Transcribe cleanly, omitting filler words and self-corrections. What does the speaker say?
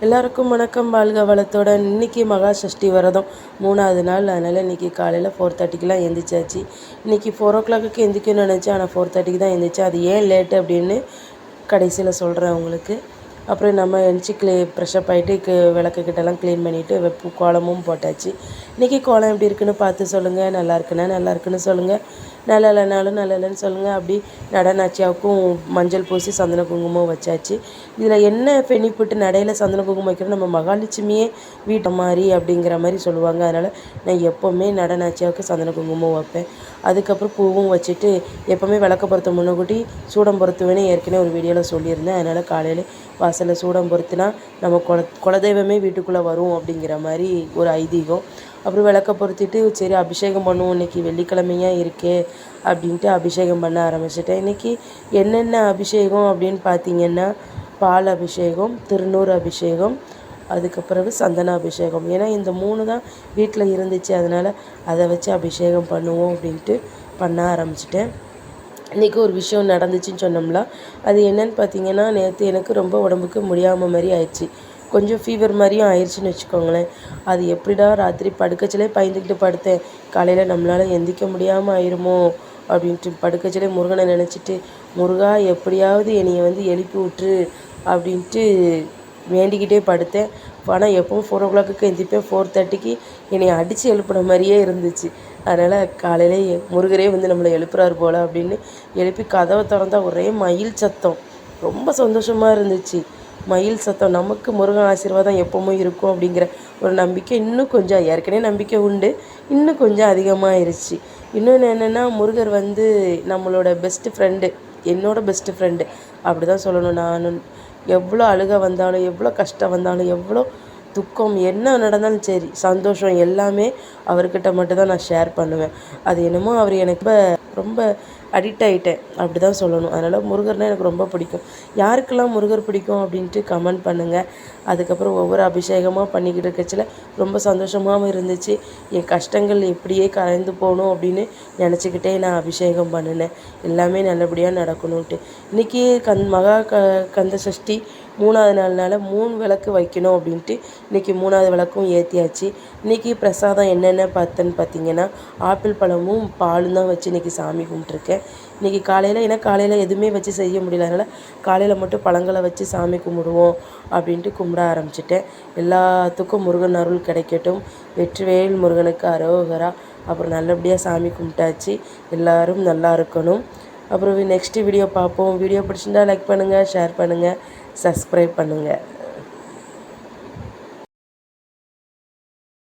எல்லாருக்கும் வணக்கம். வாழ்க வளத்துடன். இன்றைக்கி மகா சஷ்டி விரதம் 3வது நாள். அதனால் இன்றைக்கி காலையில் 4:30க்கெலாம் எழுந்திரிச்சாச்சு. இன்றைக்கி 4 o'clock எந்திரிக்கணும்னு நினச்சேன், ஆனால் 4:30க்கு தான் எழுந்திரிச்சேன். அது ஏன் லேட்டு அப்படின்னு கடைசியில் சொல்கிறேன் உங்களுக்கு. அப்புறம் நம்ம எழுந்திச்சி ஃப்ரெஷ்அப் ஆகிட்டு விளக்குக்கிட்டலாம் க்ளீன் பண்ணிவிட்டு கோலமும் போட்டாச்சு. இன்றைக்கி கோலம் எப்படி இருக்குன்னு பார்த்து சொல்லுங்கள். நல்லா இருக்குன்னு சொல்லுங்கள். நல்லா இல்லைனாலும் நல்லா இல்லைன்னு சொல்லுங்கள். அப்படி நடனாச்சியாவுக்கும் மஞ்சள் பூசி சந்தன குங்குமம் வச்சாச்சு. இதில் என்ன பெனிஃபிட்டு, நடையில் சந்தன குங்குமம் வைக்கிறோம், நம்ம மகாலட்சுமியே வீட்டை மாதிரி அப்படிங்கிற மாதிரி சொல்லுவாங்க. அதனால் நான் எப்போவுமே நடனாச்சியாவுக்கு சந்தன குங்குமம் வைப்பேன். அதுக்கப்புறம் பூவும் வச்சுட்டு எப்போவுமே விளக்க பொருத்த முன்னக்கூட்டி சூடம் பொருத்துவேன்னு ஏற்கனவே ஒரு வீடியோவில் சொல்லியிருந்தேன். அதனால் காலையில் வாசலில் சூடம் பொருத்தினா நம்ம குலதெய்வமே வீட்டுக்குள்ளே வரும் அப்படிங்கிற மாதிரி ஒரு ஐதீகம். அப்புறம் விளக்க பொருத்திட்டு சரி அபிஷேகம் பண்ணுவோம், இன்றைக்கி வெள்ளிக்கிழமையாக இருக்கே அப்படின்ட்டு அபிஷேகம் பண்ண ஆரம்பிச்சிட்டேன். இன்றைக்கி என்னென்ன அபிஷேகம் அப்படின்னு பார்த்திங்கன்னா, பால் அபிஷேகம், திருநூறு அபிஷேகம், அதுக்கு பிறகு சந்தன அபிஷேகம். ஏன்னா இந்த 3 தான் வீட்டில் இருந்துச்சு. அதனால் அதை வச்சு அபிஷேகம் பண்ணுவோம் அப்படின்ட்டு பண்ண ஆரம்பிச்சிட்டேன். இன்றைக்கி ஒரு விஷயம் நடந்துச்சுன்னு சொன்னோம்ல, அது என்னன்னு பார்த்திங்கன்னா, நேற்று எனக்கு ரொம்ப உடம்புக்கு முடியாமல் மாதிரி ஆயிடுச்சு. கொஞ்சம் ஃபீவர் மாதிரியும் ஆயிடுச்சுன்னு வச்சுக்கோங்களேன். அது எப்படிடா ராத்திரி படுக்கச்சிலே பயந்துக்கிட்டு படுத்தேன். காலையில் நம்மளால் எந்திரிக்க முடியாமல் ஆயிருமோ அப்படின்ட்டு படுக்கச்சிலே முருகனை நினச்சிட்டு, முருகா எப்படியாவது என்னையை எழுப்பி விட்டுரு அப்படின்ட்டு வேண்டிக்கிட்டே படுத்தேன். ஆனால் எப்பவும் 4 o'clock எந்திரிப்பேன். 4:30க்கு என்னை அடித்து எழுப்புன மாதிரியே இருந்துச்சு. அதனால் காலையிலே முருகரே நம்மளை எழுப்புறாரு போல் அப்படின்னு எழுப்பி கதவை திறந்தா ஒரே மயில் சத்தம். ரொம்ப சந்தோஷமாக இருந்துச்சு. மயில் சத்தம். நமக்கு முருகன் ஆசீர்வாதம் எப்போவும் இருக்கும் அப்படிங்கிற ஒரு நம்பிக்கை இன்னும் கொஞ்சம், ஏற்கனவே நம்பிக்கை உண்டு, இன்னும் கொஞ்சம் அதிகமாகிருச்சு. இன்னொன்று என்னென்னா, முருகர் நம்மளோட பெஸ்ட்டு ஃப்ரெண்டு, என்னோடய பெஸ்ட்டு ஃப்ரெண்டு அப்படி தான் சொல்லணும். நான் எவ்வளோ அழுக வந்தாலும், எவ்வளோ கஷ்டம் வந்தாலும், எவ்வளோ துக்கம் என்ன நடந்தாலும் சரி, சந்தோஷம் எல்லாமே அவர்கிட்ட மட்டும்தான் நான் ஷேர் பண்ணுவேன். அது என்னமோ அவர் எனக்கு ரொம்ப அடிக்ட் ஆகிட்டேன் அப்படி தான் சொல்லணும். அதனால் முருகர்னால் எனக்கு ரொம்ப பிடிக்கும். யாருக்கெல்லாம் முருகர் பிடிக்கும் அப்படின்ட்டு கமெண்ட் பண்ணுங்கள். அதுக்கப்புறம் ஒவ்வொரு அபிஷேகமாக பண்ணிக்கிட்டு இருக்கச்சில் ரொம்ப சந்தோஷமாகவும் இருந்துச்சு. என் கஷ்டங்கள் எப்படியே கரைந்து போகணும் அப்படின்னு நினச்சிக்கிட்டே நான் அபிஷேகம் பண்ணினேன். எல்லாமே நல்லபடியாக நடக்கணுன்ட்டு. இன்றைக்கி மகா கந்த சஷ்டி 3வது நாள்னால 3 விளக்கு வைக்கணும் அப்படின்ட்டு இன்றைக்கி 3வது விளக்கும் ஏற்றியாச்சு. இன்றைக்கி பிரசாதம் என்னென்ன பார்த்திங்கன்னா, ஆப்பிள் பழமும் பாலும் தான் வச்சு இன்றைக்கி சாமி கும்பிட்ருக்கேன். இன்றைக்கி காலையில், ஏன்னா காலையில் எதுவுமே வச்சு செய்ய முடியல, அதனால் காலையில் மட்டும் பழங்களை வச்சு சாமி கும்பிடுவோம் அப்படின்ட்டு கும்பிட ஆரம்பிச்சிட்டேன். எல்லாத்துக்கும் முருகன் அருள் கிடைக்கட்டும். வெற்றிவேல் முருகனுக்கு அரோகரா. அப்புறம் நல்லபடியாக சாமி கும்பிட்டாச்சு. எல்லோரும் நல்லா இருக்கணும். அப்புறம் நெக்ஸ்ட்டு வீடியோ பார்ப்போம். வீடியோ பிடிச்சிருந்தா லைக் பண்ணுங்கள், ஷேர் பண்ணுங்கள், சப்ஸ்கிரைப் பண்ணுங்கள்.